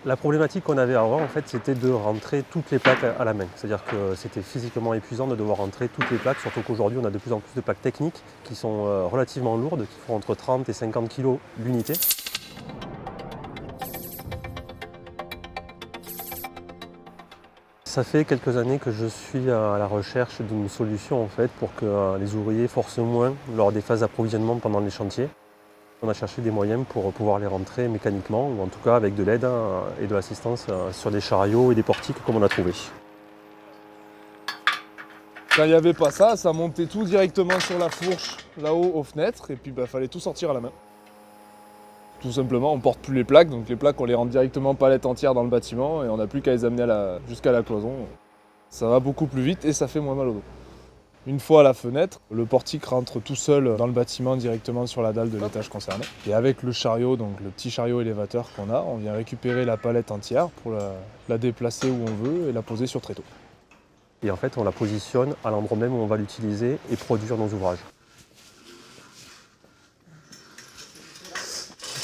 La problématique qu'on avait avant, en fait, c'était de rentrer toutes les plaques à la main. C'est-à-dire que c'était physiquement épuisant de devoir rentrer toutes les plaques, surtout qu'aujourd'hui, on a de plus en plus de plaques techniques qui sont relativement lourdes, qui font entre 30 et 50 kg l'unité. Ça fait quelques années que je suis à la recherche d'une solution en fait, pour que les ouvriers forcent moins lors des phases d'approvisionnement pendant les chantiers. On a cherché des moyens pour pouvoir les rentrer mécaniquement, ou en tout cas avec de l'aide et de l'assistance sur des chariots et des portiques comme on a trouvé. Quand il n'y avait pas ça, ça montait tout directement sur la fourche, là-haut aux fenêtres, et puis fallait tout sortir à la main. Tout simplement, on porte plus les plaques, donc les plaques on les rentre directement palette entière dans le bâtiment et on n'a plus qu'à les amener jusqu'à la cloison. Ça va beaucoup plus vite et ça fait moins mal au dos. Une fois à la fenêtre, le portique rentre tout seul dans le bâtiment directement sur la dalle de l'étage concerné. Et avec le chariot, donc le petit chariot élévateur qu'on a, on vient récupérer la palette entière pour la déplacer où on veut et la poser sur tréteau. Et en fait, on la positionne à l'endroit même où on va l'utiliser et produire nos ouvrages.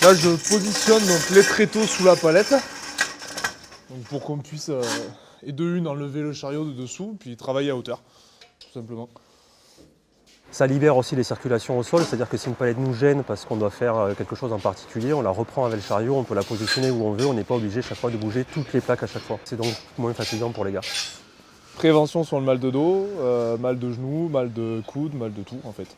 Là, je positionne donc les tréteaux sous la palette, donc pour qu'on puisse et de une enlever le chariot de dessous, puis travailler à hauteur, tout simplement. Ça libère aussi les circulations au sol, c'est-à-dire que si une palette nous gêne parce qu'on doit faire quelque chose en particulier, on la reprend avec le chariot, on peut la positionner où on veut, on n'est pas obligé chaque fois de bouger toutes les plaques à chaque fois. C'est donc moins fatigant pour les gars. Prévention sur le mal de dos, mal de genoux, mal de coude, mal de tout en fait.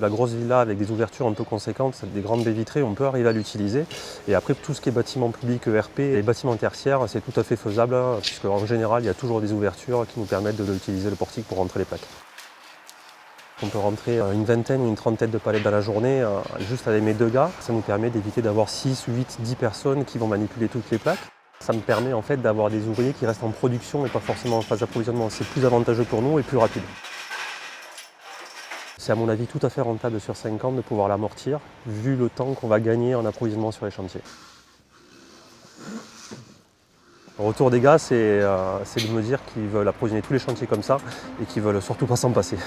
La grosse villa avec des ouvertures un peu conséquentes, des grandes baies vitrées, on peut arriver à l'utiliser. Et après, tout ce qui est bâtiment public, ERP et bâtiment tertiaire, c'est tout à fait faisable, puisque en général, il y a toujours des ouvertures qui nous permettent d'utiliser le portique pour rentrer les plaques. On peut rentrer une vingtaine ou une trentaine de palettes dans la journée, juste avec mes deux gars. Ça nous permet d'éviter d'avoir 6, 8, 10 personnes qui vont manipuler toutes les plaques. Ça me permet en fait d'avoir des ouvriers qui restent en production et pas forcément en phase d'approvisionnement. C'est plus avantageux pour nous et plus rapide. C'est à mon avis tout à fait rentable sur 5 ans de pouvoir l'amortir, vu le temps qu'on va gagner en approvisionnement sur les chantiers. Le retour des gars, c'est de me dire qu'ils veulent approvisionner tous les chantiers comme ça et qu'ils veulent surtout pas s'en passer.